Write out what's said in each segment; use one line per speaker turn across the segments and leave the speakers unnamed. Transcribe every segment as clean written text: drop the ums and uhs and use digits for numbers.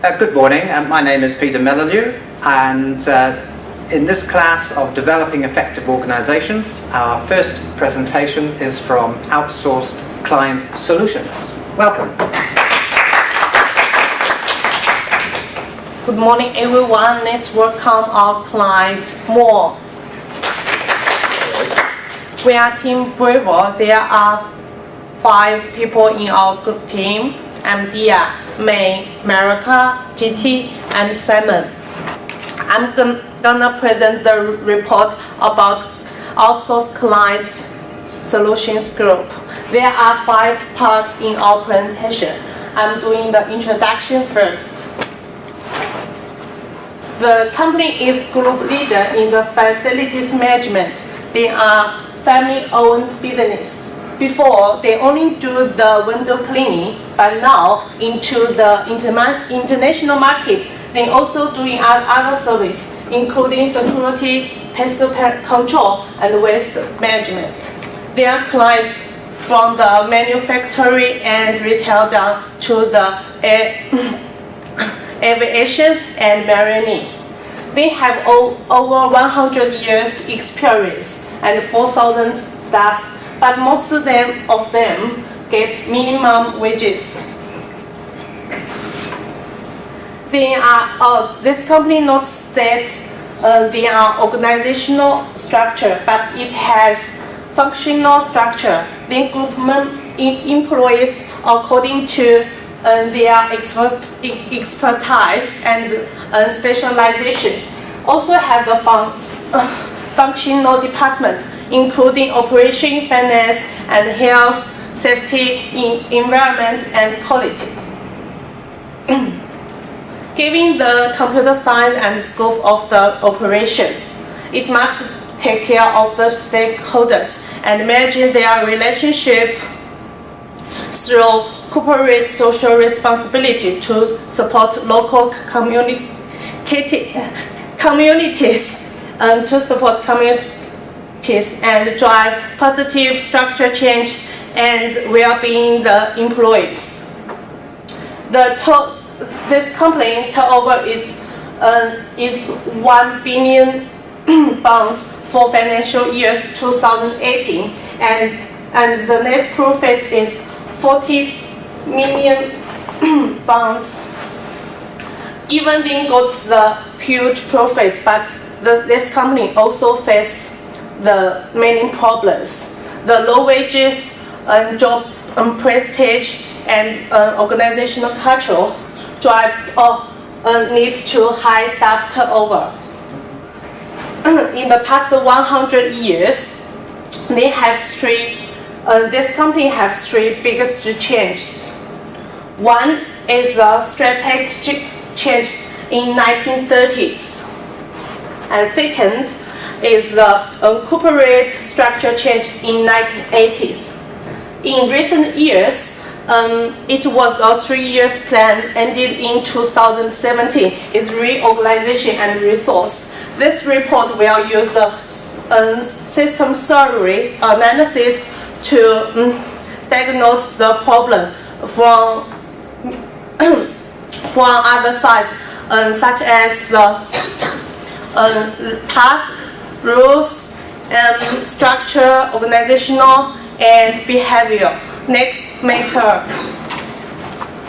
Good morning, my name is Peter Mellenew, and in this class of Developing Effective Organizations, our first presentation is from Outsourced Client Solutions. Welcome.
Good morning, everyone. Let's welcome our client more. We are Team Bravo. There are 5 people in our group team. I'm Dia, May, Marika, GT, and Simon. I'm gonna present the report about Outsourced Client Solutions Group. There are 5 parts in our presentation. I'm doing the introduction first. The company is group leader in the facilities management. They are family-owned business. Before, they only do the window cleaning, but now into the international market, they also doing other service, including security, pest control, and waste management. Their client from the manufacturing and retail down to the aviation and marine. They have over 100 years experience and 4,000 staffs, but most of them get minimum wages. They are this company notes that they are organizational structure, but it has functional structure. They group employees according to their expertise and specializations. Also have the functional department, including operation, finance, and health, safety, environment, and quality. Given the computer science and scope of the operations, it must take care of the stakeholders and manage their relationship through corporate social responsibility to support local communities, and drive positive structure change and well-being the employees. This company turnover is 1 billion pounds for financial years 2018, and the net profit is 40 million pounds. Even they got the huge profit, but this company also face the many problems. The low wages, job prestige, and organizational culture drive need to high staff turnover. In the past 100 years, they have this company has 3 biggest changes. One is the strategic change in 1930s, and second is the corporate structure change in 1980s. In recent years, it was a 3-year plan ended in 2017. It's reorganization and resource. This report will use a system theory analysis to diagnose the problem from other sides, such as task, rules, structure, organizational, and behavior. Next matter.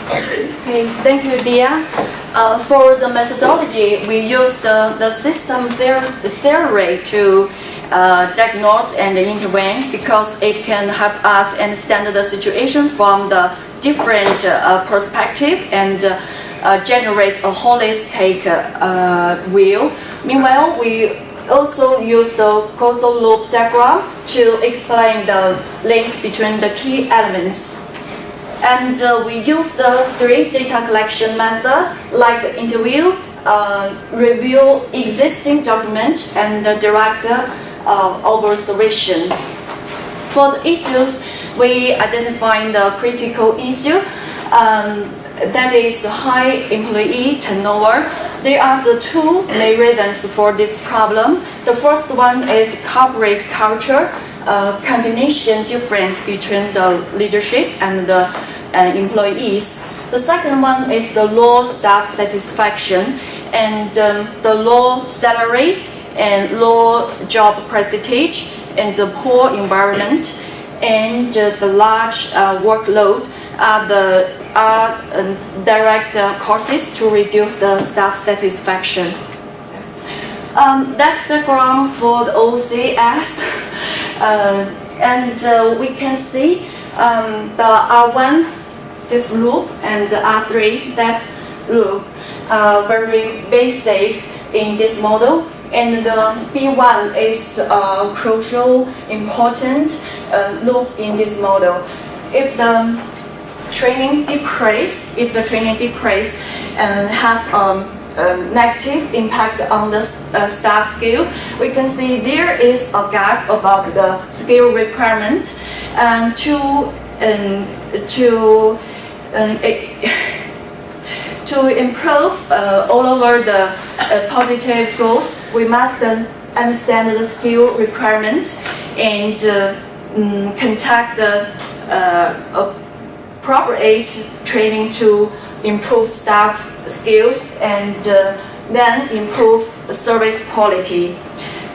Okay, thank you, Dia. For the methodology, we use the system theory to diagnose and intervene, because it can help us understand the situation from the different perspective and generate a holistic view. Meanwhile, we also use the causal loop diagram to explain the link between the key elements. And we use the 3 data collection method, like interview, review existing document, and direct observation. For the issues, we identify the critical issue, that is high employee turnover. There are the 2 main reasons for this problem. The first one is corporate culture, combination difference between the leadership and the employees. The second one is the low staff satisfaction and the low salary and low job prestige and the poor environment and the large workload are direct causes to reduce the staff satisfaction. That's the diagram for the OCS, and we can see the R1, this loop, and the R3, that loop, very basic in this model. And the B1 is a crucial, important loop in this model. If the training decrease, and have a negative impact on the staff skill, we can see there is a gap about the skill requirement and to improve all over the positive goals, we must understand the skill requirement and conduct the appropriate training to improve staff skills and then improve service quality.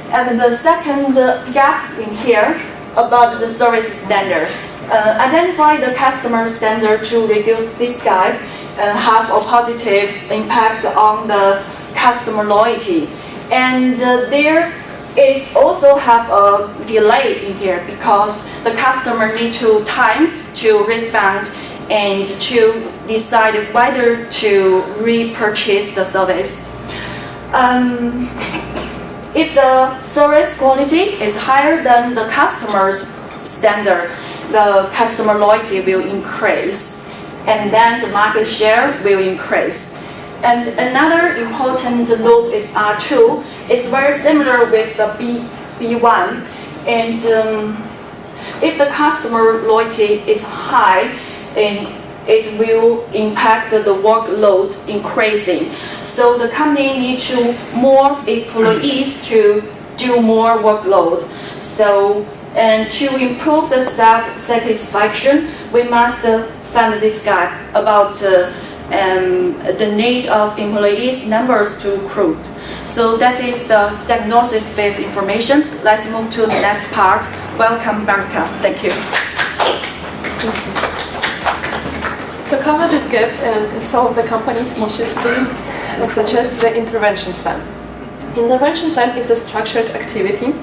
And the second gap in here about the service standard. Identify the customer standard to reduce this gap and have a positive impact on the customer loyalty. And there is also have a delay in here because the customer need to time to respond and to decide whether to repurchase the service. If the service quality is higher than the customer's standard, the customer loyalty will increase, and then the market share will increase. And another important loop is R2. It's very similar with the B1. And if the customer loyalty is high, and it will impact the workload increasing. So the company needs to more employees to do more workload. So, and to improve the staff satisfaction, we must find this gap about the need of employees numbers to recruit. So that is the diagnosis phase information. Let's move to the next part. Welcome, Barca. Thank you.
To cover these gaps and solve the company's issues, we suggest the intervention plan. Intervention plan is a structured activity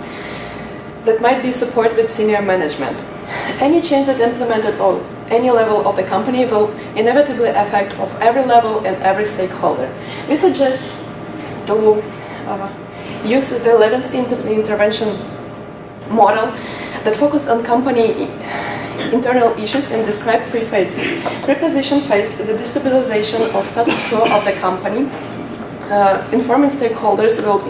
that might be supported with senior management. Any change that implemented at any level of the company will inevitably affect of every level and every stakeholder. We suggest to use the 11th intervention model that focus on company internal issues and describe three phases. Preposition phase is the destabilization of status quo of the company. Informing stakeholders will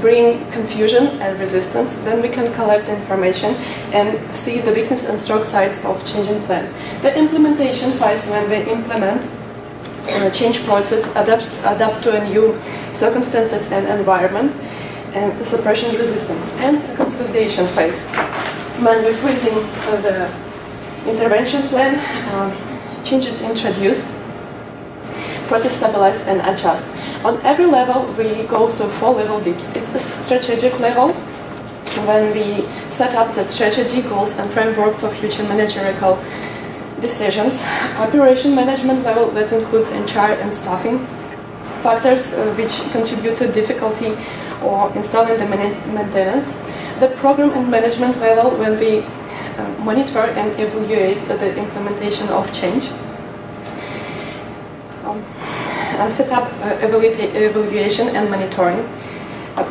bring confusion and resistance. Then we can collect information and see the weakness and strong sides of changing plan. The implementation phase, when we implement change process, adapt to a new circumstances and environment, and the suppression resistance. And the consolidation phase, when we're freezing the intervention plan, changes introduced, process stabilized and adjust. On every level, we go through 4 level dips. It's the strategic level, when we set up the strategy, goals and framework for future managerial decisions. Operation management level, that includes HR and staffing factors which contribute to difficulty or installing the maintenance. The program and management level, when we monitor and evaluate the implementation of change. Set up evaluation and monitoring,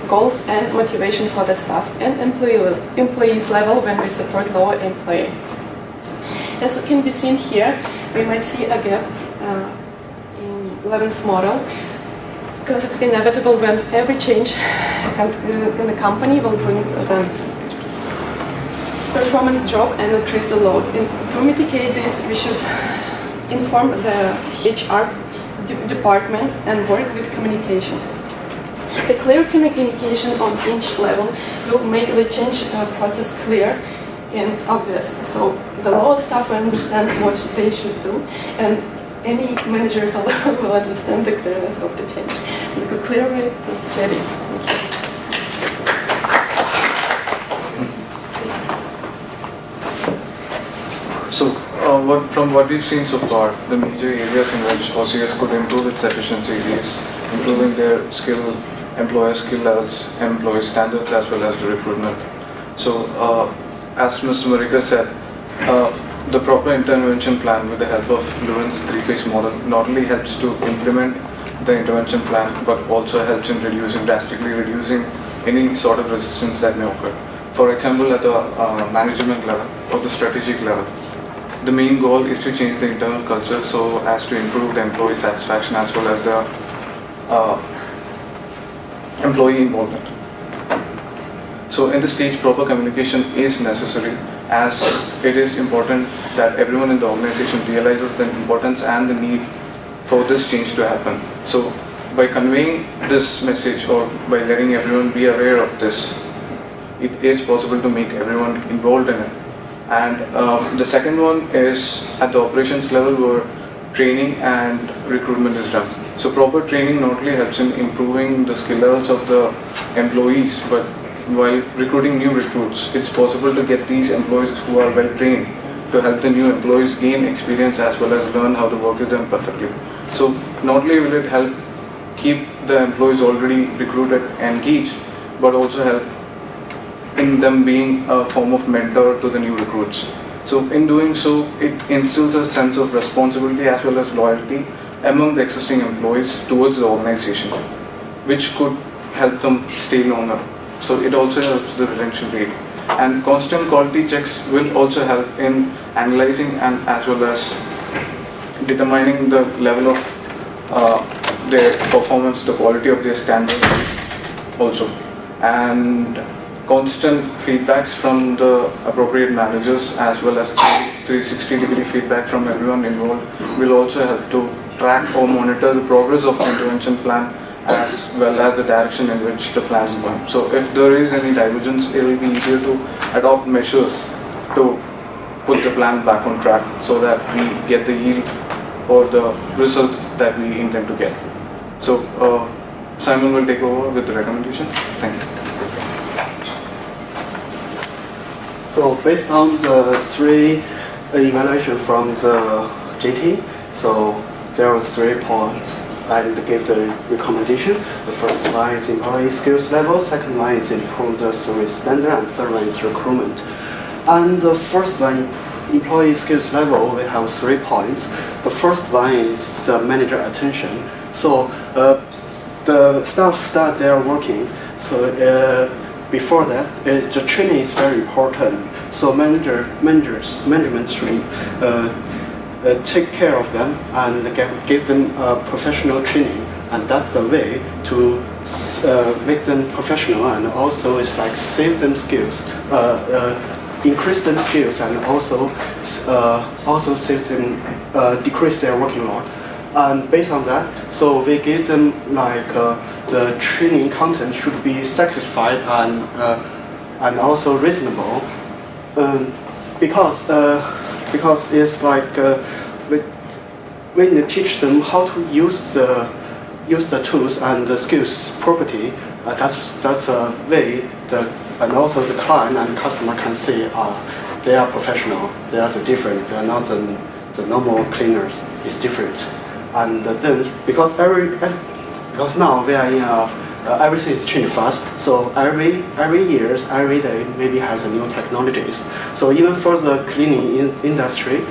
goals and motivation for the staff, and employees level, when we support lower employee. As can be seen here, we might see a gap in 11th model, because it's inevitable when every change in the company will bring the performance drop and increase the load. To mitigate this, we should inform the HR department and work with communication. The clear communication on each level will make the change process clear and obvious. So the lower staff will understand what they should do, and any manager, however, will understand the clearness of the change. The clear way is Jerry.
So, from what we've seen so far, the major areas in which OCS could improve its efficiency is improving their employer skill levels, employee standards, as well as the recruitment. So, as Ms. Marika said, the proper intervention plan with the help of Lewin's three-phase model not only helps to implement the intervention plan, but also helps in drastically reducing any sort of resistance that may occur. For example, at the management level or the strategic level, the main goal is to change the internal culture so as to improve the employee satisfaction as well as the employee involvement. So in this stage, proper communication is necessary, as it is important that everyone in the organization realizes the importance and the need for this change to happen. So by conveying this message or by letting everyone be aware of this, it is possible to make everyone involved in it. And the second one is at the operations level, where training and recruitment is done. So proper training not only helps in improving the skill levels of the employees, but while recruiting new recruits, it's possible to get these employees who are well trained to help the new employees gain experience as well as learn how the work is done perfectly. So not only will it help keep the employees already recruited engaged, but also help in them being a form of mentor to the new recruits. So in doing so, it instills a sense of responsibility as well as loyalty among the existing employees towards the organization, which could help them stay longer. So it also helps the retention rate. And constant quality checks will also help in analyzing and as well as determining the level of their performance, the quality of their standards also. And constant feedbacks from the appropriate managers as well as 360-degree feedback from everyone involved will also help to track or monitor the progress of the intervention plan as well as the direction in which the plan is going. So if there is any divergence, it will be easier to adopt measures to put the plan back on track so that we get the yield or the result that we intend to get. So Simon will take over with the recommendations. Thank you.
So based on the three evaluation from the GT, so there are 3 points I give the recommendation. The first one is employee skills level, second one is improve the service standard, and third one is recruitment. And the first one, employee skills level, we have 3 points. The first one is the manager attention. So the staff start their working. So before that, the training is very important. So management should take care of them and give them professional training, and that's the way to make them professional, and also it's like save them skills, increase them skills, and also save them, decrease their working load. And based on that, so we give them like the training content should be satisfied and also reasonable, because it's like when you teach them how to use the tools and the skills property, that's a way that, and also the client and customer can see they are professional, they are different, they are not the normal cleaners, it's different. And then because now we are in everything is changing fast, so every years, every day maybe has a new technologies. So even for the cleaning industry,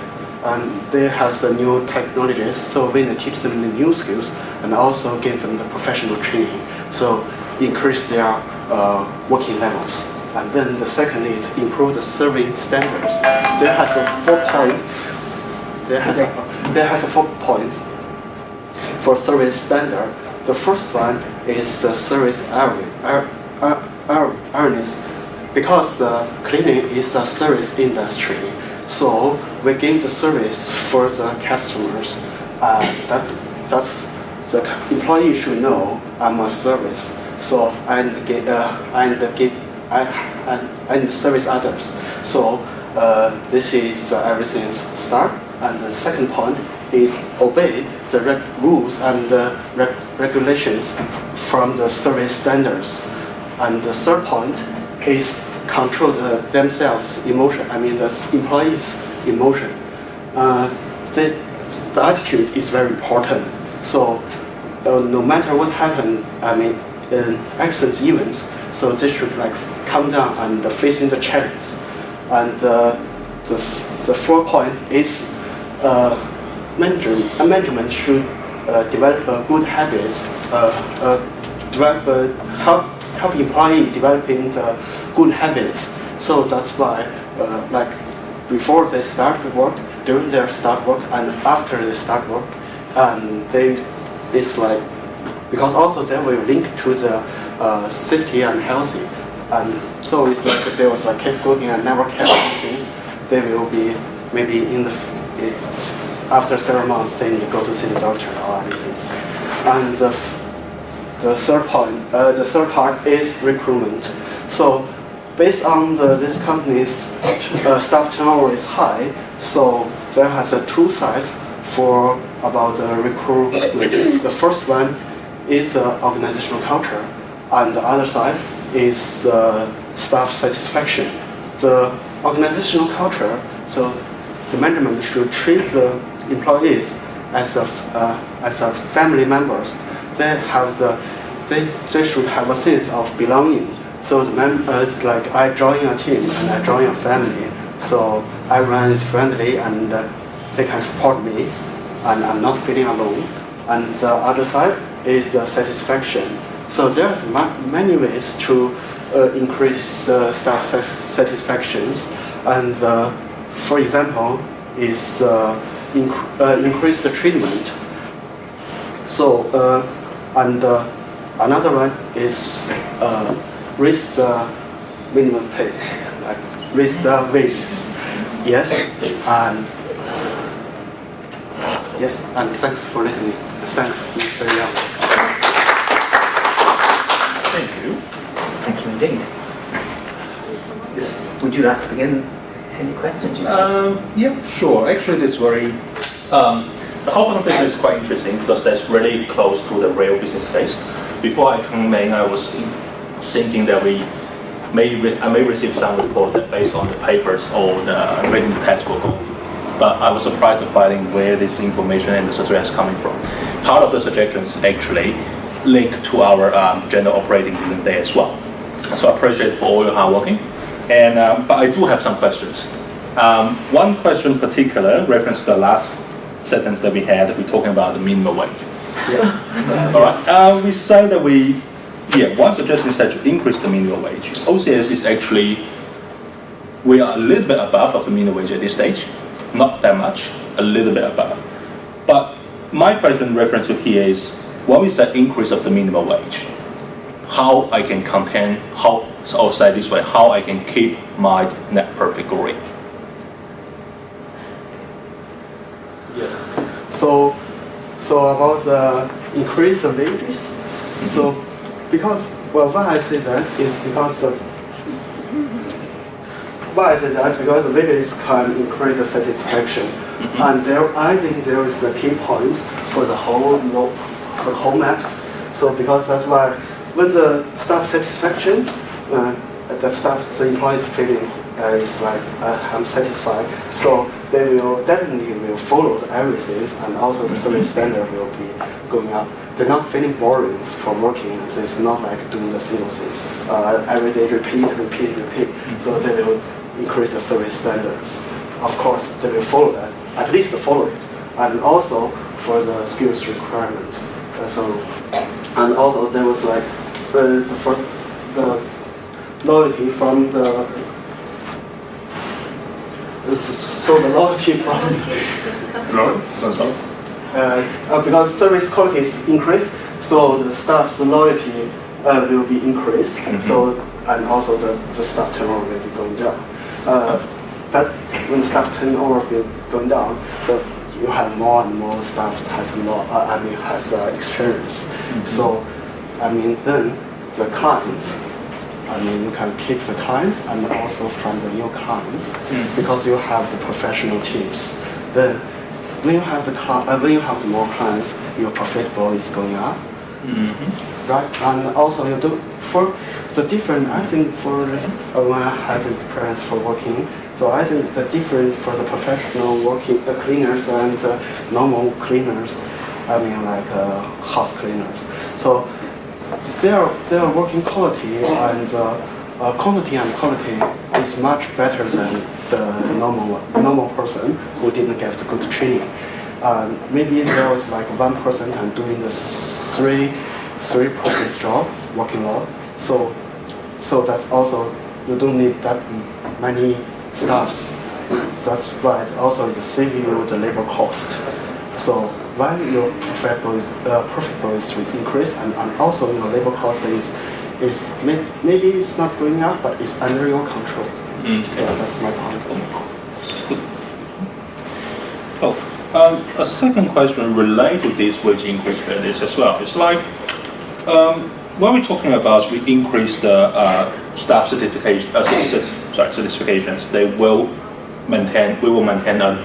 and they have the new technologies, so we need to teach them the new skills and also give them the professional training, so increase their working levels. And then the second is improve the serving standards. There has 4 points. There has 4 points for service standard. The first one is the service awareness, because the cleaning is a service industry. So we give the service for the customers. That's the employee should know I'm a service. So and service others. So this is everything's start. And the second point is obey the rules and regulations from the service standards. And the third point is control themselves emotion. I mean the employees' emotion. The attitude is very important. So no matter what happens, I mean accidents, events, so they should like calm down and facing the challenge. And the fourth point is management should develop good habits, help employee developing the good habits. So that's why, like before they start the work, during their start work, and after they start work, and it's like because also they will link to the safety and healthy, and so it's like they was like keep going and never care about things. They will be maybe after several months they need to go to see the doctor or anything. And the third part is recruitment. So based on this company's staff turnover is high, so there has two sides for about the recruitment. The first one is organizational culture, and the other side is staff satisfaction. The organizational culture, so the management should treat the employees as a family members. They should have a sense of belonging. So it's like I join a team and I join a family. So everyone is friendly and they can support me, and I'm not feeling alone. And the other side is the satisfaction. So there's many ways to increase staff satisfactions, and for example, is increase the treatment. So and another one is raise the minimum pay, like raise the wages. Yes, and thanks for listening. Thanks, Mr. Yang.
Thank you. Thank you indeed. Yes, would you like to begin? Any questions you have?
Yeah, sure. Actually, this very the whole presentation is quite interesting because that's really close to the real business case. Before I come in, I was thinking that I may receive some report that based on the papers or the reading the textbook only. But I was surprised to finding where this information and the suggestion is coming from. Part of the suggestions actually link to our general operating during the day as well. So I appreciate for all your hard working. And but I do have some questions. One question in particular, reference to the last sentence that we had, we're talking about the minimum wage. Yeah. All right. We said that one suggestion is that to increase the minimum wage. OCS is actually, we are a little bit above of the minimum wage at this stage. Not that much, a little bit above. But my question reference to here is, when we say increase of the minimum wage, how I can contain, or say this way, how I can keep my net profit growing.
Yeah. So about the increase the wages. Mm-hmm. So because why I say that is because the wages can increase the satisfaction, mm-hmm. And I think there is the key points for the whole maps. So because that's why when the staff satisfaction, the employees feeling is like I'm satisfied. So they will definitely follow everything, and also the service standard will be going up. They're not feeling boring for working. It's not like doing the single things every day, repeat. So they will increase the service standards. Of course, they will follow that, at least follow it, and also for the skills requirement. And also there was like the loyalty from the loyalty from because service quality is increased, so the staff's loyalty will be increased. Mm-hmm. So and also the staff turnover will be going down. But when the staff turnover will going down, you have more and more staff has experience. Mm-hmm. So then the clients. You can keep the clients and also from the new clients, because you have the professional teams. Then when you have more clients, your profitable is going up, right? And also you do for the different. I think for this, when I had the experience for working, so I think the difference for the professional working cleaners and normal cleaners, I mean like house cleaners. So their working quality and quantity and quality is much better than the normal person who didn't get good training. Maybe there was like one person can doing the three purpose job, working lot. So that's also you don't need that many staffs. That's right. Also, it saves you the labor cost. So while your profitable is increased, and also your labor cost is maybe it's not going up, but it's under your control. Yeah, that's my point.
A second question related to this wage increase benefits as well. It's like when we're talking about we increase the staff certifications, we will maintain a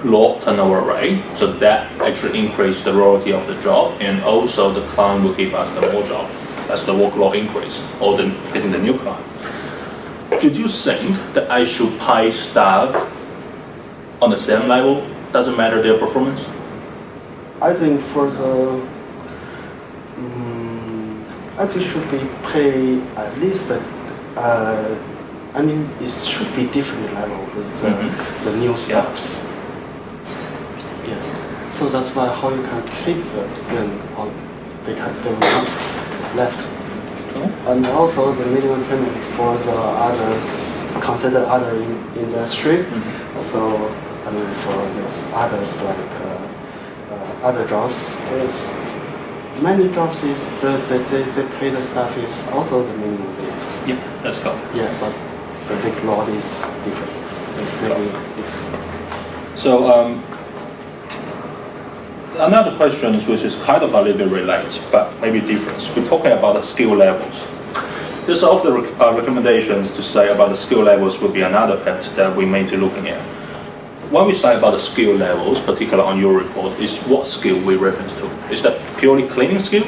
low turnover rate, so that actually increase the royalty of the job, and also the client will give us the more job as the workload increase, or then getting the new client. Did you think that I should pay staff on the same level? Doesn't matter their performance?
I think for the I think should be pay at least I mean it should be different level with the new staffs. Yes. So that's why how you can keep them on they will not left. And also the minimum payment for the others consider other industry. So I mean for this others like other jobs is many jobs is they pay the staff is also the minimum wage.
Yeah, that's good.
Yeah, but the big lot is different. It's maybe it's
So another question which is kind of a little bit related, but maybe different. We're talking about the skill levels. There's all the recommendations to say about the skill levels will be another part that we may be looking at. When we say about the skill levels, particularly on your report, is what skill we reference to? Is that purely cleaning skill,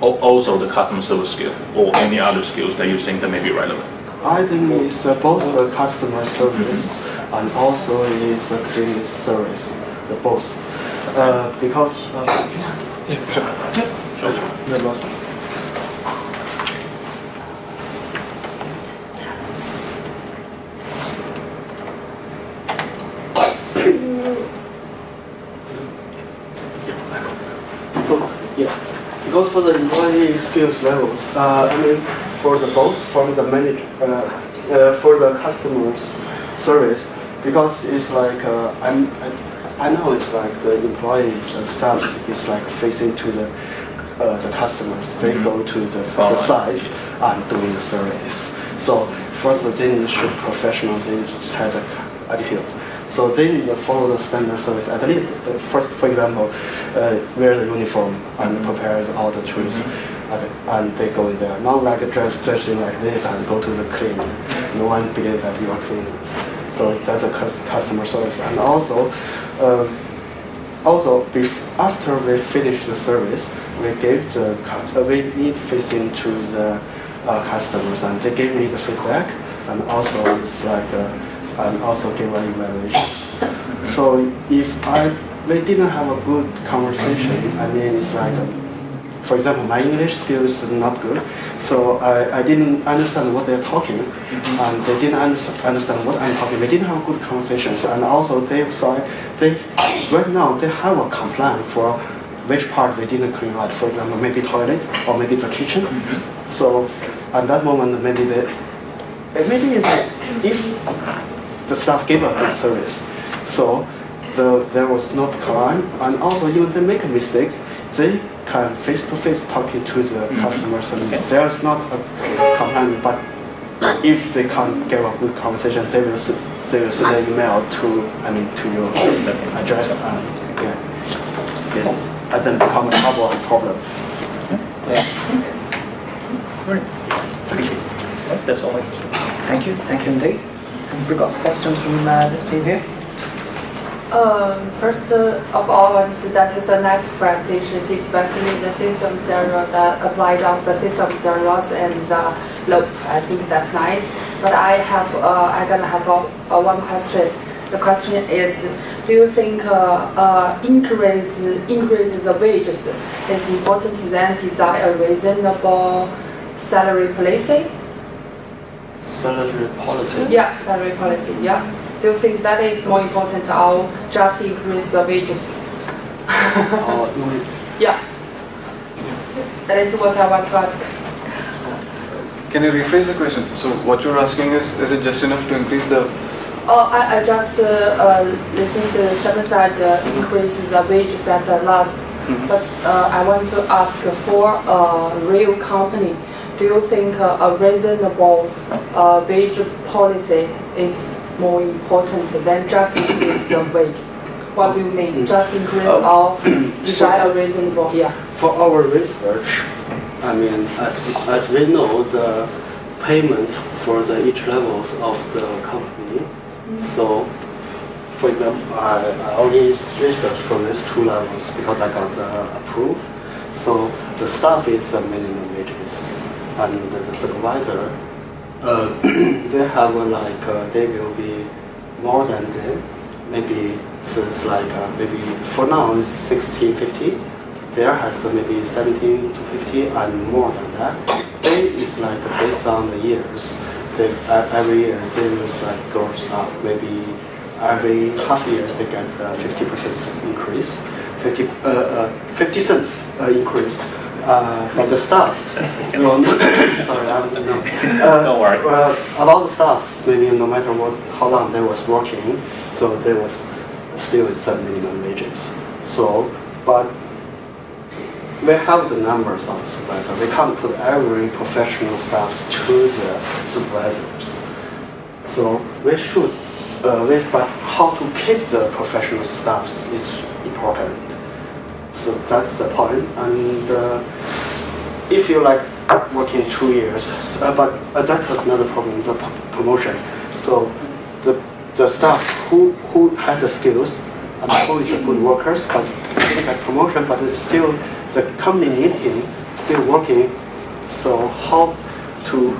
or also the customer service skill, or any other skills that you think that may be relevant?
I think it's both the customer service and also is the cleaning service, the both. Because because for the employee skills levels, I mean, for the both from the for the customers service, because it's like I know it's like the employees and staff is like facing to the customers. They go to the site and doing the service. So first they should professional, they have the attitude. So they need to follow the standard service. At least first, for example, wear the uniform and prepare all the tools, and they go in there. Not like dressing like this and go to the cleaning. No one believes that you are cleaners. So that's a customer service. And also after we finish the service, we need facing to the customers, and they gave me the feedback, and also it's like and also give an evaluation. So if we didn't have a good conversation, I mean it's like, for example, my English skills is not good, so I didn't understand what they're talking, and they didn't understand what I'm talking. We didn't have good conversations, and also right now they have a complaint for which part we didn't clean right. For example, maybe toilet or maybe the kitchen. So at that moment, maybe it's if the staff gave a good service, so there was not crime, and also even they make mistakes, they can face-to-face talking to the customers, and there's not a complaint. But if they can't give a good conversation, they will send an email to your address, and then become a problem.
Great.
Thank you. That's all.
Thank you indeed. We've got questions from this team here.
First of all, that is a nice practice, especially the systems error that applied on the systems errors and loop. I think that's nice. But I gonna have one question. The question is, do you think increase the wages is important than design a reasonable salary policy?
Salary policy.
Yeah, salary policy. Yeah. Do you think that is more important or just increase the wages? Yeah. That is what I want to ask.
Can you rephrase the question? So what you're asking is it just enough to increase the...
I just listened to some side increase the wages at the last, but I want to ask for a real company. Do you think a reasonable wage policy is more important than just increase the wages? What do you mean? Just increase or design a reasonable? Yeah.
For our research, I mean, as we know, the payment for the each levels of the company. So, for example, I only researched for these 2 levels because I got approved. So the staff is the minimum wages, and the supervisor, they have they will be more than them. Maybe since maybe for now it's 1650. There has maybe 17 to 50 and more than that. They is based on the years. Every year they will goes up. Maybe every half year they get 50% increase, 50 cents increase. But the staff, sorry, no.
Don't worry.
About the staff, maybe no matter how long they was working, so they was still some minimum wages. So, but we have the numbers on supervisor. We can't put every professional staffs to the supervisors. So we should, but how to keep the professional staffs is important. So that's the point. And if you working 2 years, but that has another problem, the promotion. So the staff who has the skills and who is a good workers, but didn't get promotion, but it's still the company need him, still working. So how to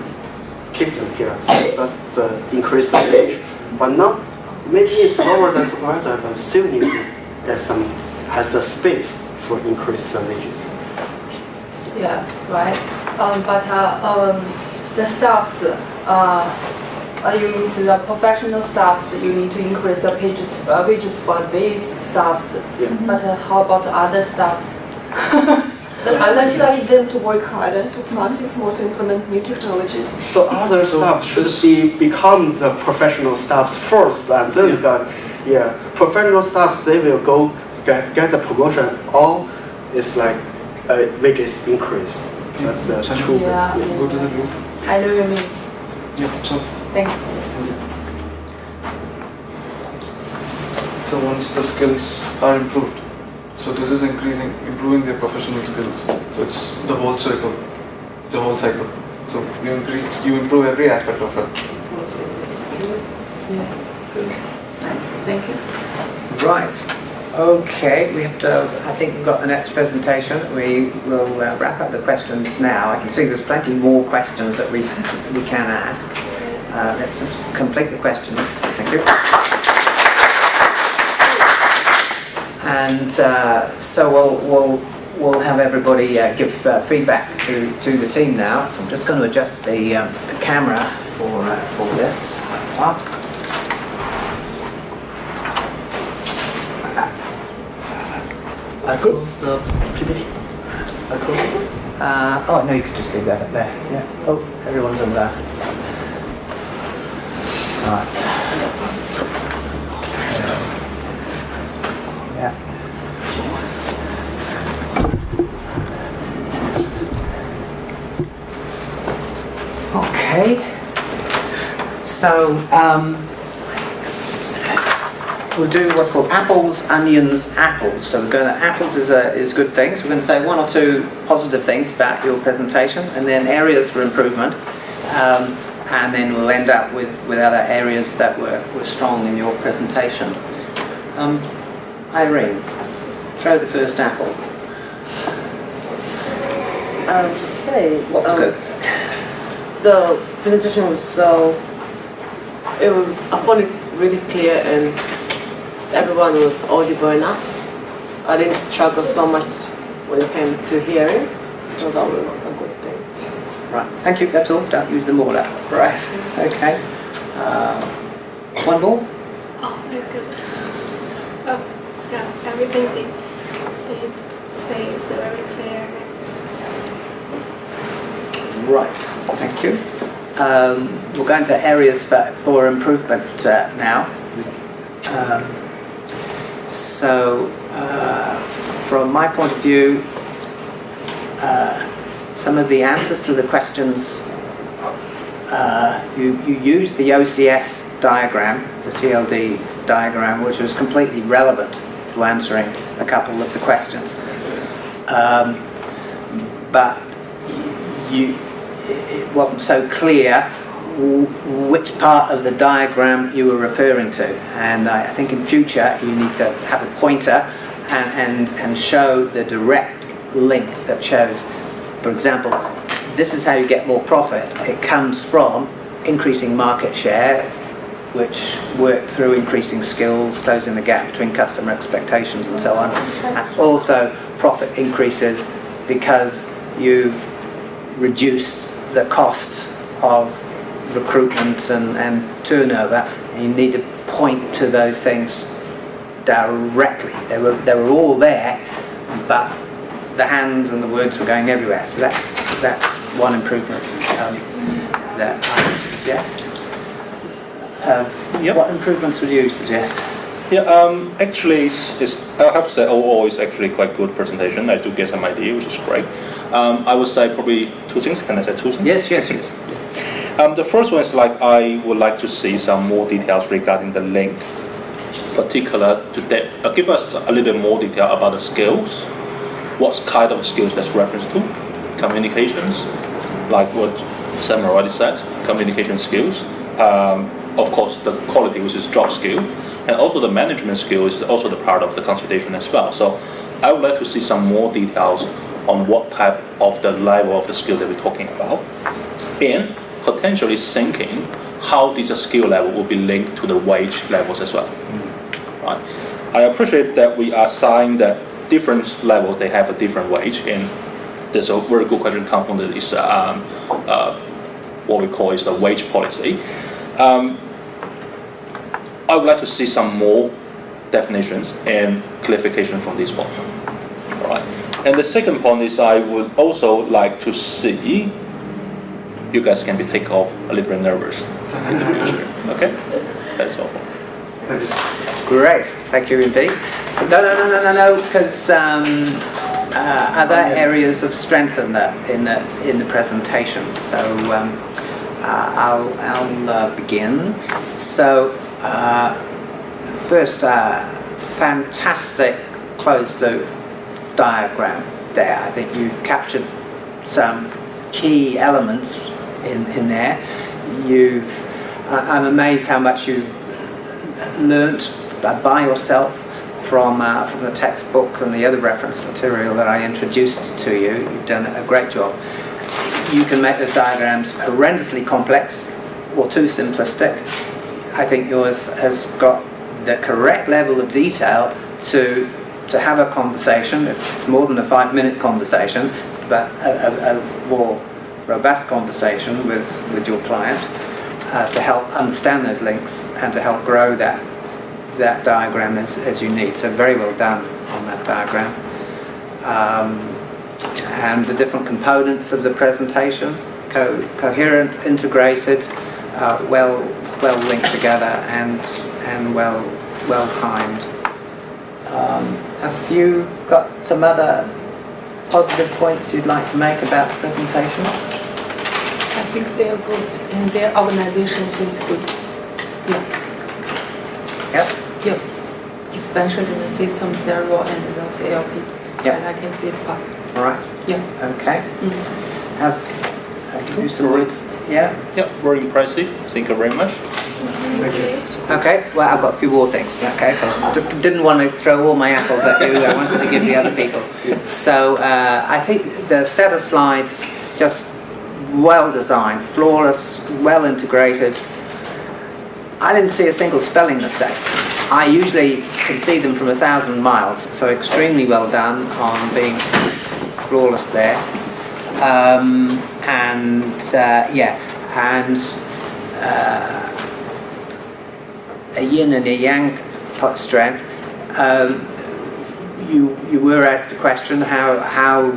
keep them here? So that increase the wage, but not maybe it's lower than supervisor, but still need to get has the space for increase the wages.
Yeah, right. But the staffs, you mean the professional staffs, you need to increase the wages for base staffs.
Yeah.
But how about the other staffs?
The idea is them to work harder, to practice more, to implement new technologies.
So other staff should become the professional staffs first, and then professional staff they will go get the promotion. All is wages increase. That's the true.
Yeah.
Go to the group.
I know your means.
Yeah, so
Thanks.
once the skills are improved, so this is improving their professional skills. So it's the whole circle, the whole cycle. So you improve every aspect of it.
Yeah. Good. Nice. Thank you.
Right. Okay, we have to, I think we've got the next presentation. We will wrap up the questions now. I can see there's plenty more questions that we can ask. Let's just complete the questions. Thank you. And so we'll have everybody give feedback to the team now. So I'm just going to adjust the camera for this.
I close the PPT. I close it.
Oh no, you could just leave that up there. Yeah. Oh, everyone's in there. All right. Yeah. Okay. So we'll do what's called apples, onions, apples. So we're going to, apples is good things. We're going to say 1 or 2 positive things about your presentation, and then areas for improvement, and then we'll end up with other areas that were strong in your presentation. Irene, throw the first apple.
Hey,
What was good?
the presentation was I found it really clear and everyone was audible enough. I didn't struggle so much when it came to hearing, so that was a good thing.
Right, thank you, that's all. Don't use them all up. Right, okay. One more?
Oh, very good. Oh, yeah, everything they say is very clear.
Right, thank you. We'll go into areas for improvement now. From my point of view, some of the answers to the questions, you used the OCS diagram, the CLD diagram, which was completely relevant to answering a couple of the questions. But it wasn't so clear which part of the diagram you were referring to, and I think in future you need to have a pointer and show the direct link that shows, for example, this is how you get more profit. It comes from increasing market share, which worked through increasing skills, closing the gap between customer expectations and so on. And also profit increases because you've reduced the cost of recruitment and turnover, and you need to point to those things directly. They were all there, but the hands and the words were going everywhere. So that's one improvement that I would suggest.
Yep.
What improvements would you suggest?
Yeah, actually, I have to say overall it's actually quite good presentation. I do get some idea, which is great. I would say probably two things. Can I say two things?
Yes.
The first one is I would like to see some more details regarding the link, particular to that. Give us a little more detail about the skills. What kind of skills that's referenced to? Communications, like what Sam already said, communication skills. Of course, the quality, which is job skill, and also the management skill is also the part of the consideration as well. So I would like to see some more details on what type of the level of the skill that we're talking about, and potentially thinking how this skill level will be linked to the wage levels as well. Right. I appreciate that we are saying that different levels, they have a different wage, and there's a very good question component is what we call is the wage policy. I would like to see some more definitions and clarification from this portion. All right. And the second point is I would also like to see you guys can be take off a little bit nervous in the future. Okay? That's all.
Thanks.
Great, thank you indeed. So, no, because other areas of strength in the presentation. So I'll begin. So first, fantastic closed loop diagram there. I think you've captured some key elements in there. I'm amazed how much you learnt by yourself from the textbook and the other reference material that I introduced to you. You've done a great job. You can make those diagrams horrendously complex or too simplistic. I think yours has got the correct level of detail to have a conversation. It's more than a 5-minute conversation, but a more robust conversation with your client to help understand those links and to help grow that diagram as you need. So very well done on that diagram. And the different components of the presentation, coherent, integrated, well linked together, and well timed. Have you got some other positive points you'd like to make about the presentation?
I think they are good and their organization is good. Yeah.
Yep.
Yeah. Especially the system zero and the CLP.
Yeah.
I like this part.
All right.
Yeah.
Okay.
Mm-hmm.
Have you some words? Yeah.
Yeah, very impressive. Thank you very much.
Okay, well, I've got a few more things. Okay, so I just didn't want to throw all my apples at you. I wanted to give the other people. So I think the set of slides just well designed, flawless, well integrated. I didn't see a single spelling mistake. I usually can see them from 1,000 miles, so extremely well done on being flawless there. A yin and a yang strength. You were asked the question, how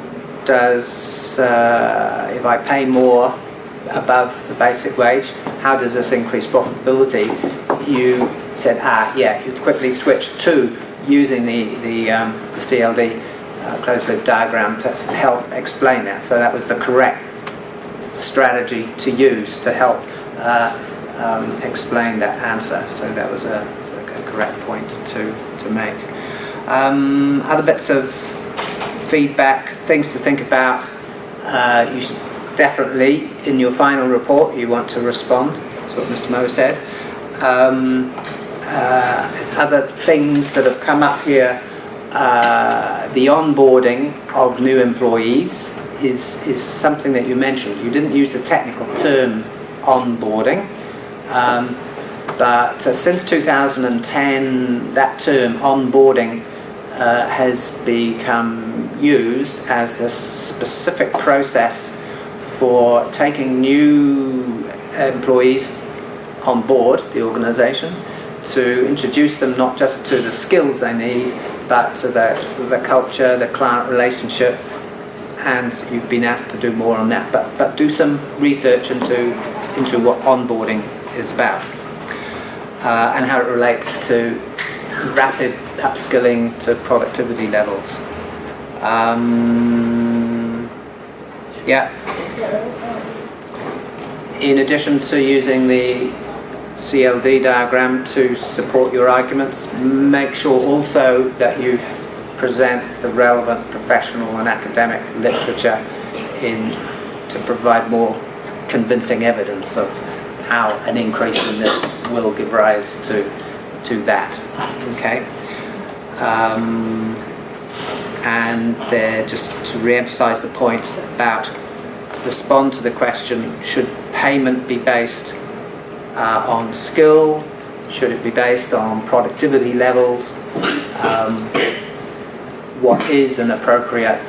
does, if I pay more above the basic wage, how does this increase profitability? You said, you quickly switched to using the CLD closed loop diagram to help explain that. So that was the correct strategy to use to help explain that answer. So that was a correct point to make. Other bits of feedback, things to think about. You should definitely, in your final report, you want to respond. That's what Mr. Moe said. Other things that have come up here, the onboarding of new employees is something that you mentioned. You didn't use the technical term onboarding, but since 2010, that term onboarding has become used as the specific process for taking new employees on board the organisation, to introduce them not just to the skills they need, but to the culture, the client relationship, and you've been asked to do more on that. But do some research into what onboarding is about and how it relates to rapid upskilling to productivity levels. In addition to using the CLD diagram to support your arguments, make sure also that you present the relevant professional and academic literature to provide more convincing evidence of how an increase in this will give rise to that. Okay? And there, just to re-emphasize the point about respond to the question, should payment be based on skill? Should it be based on productivity levels? What is an appropriate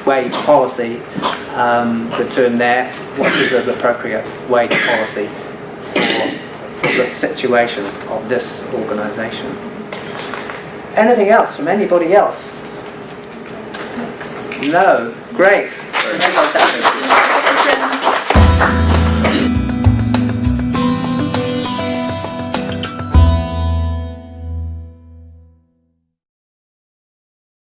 wage policy? The term there, what is an appropriate wage policy for the situation of this organisation? Anything else from anybody else? No. Great.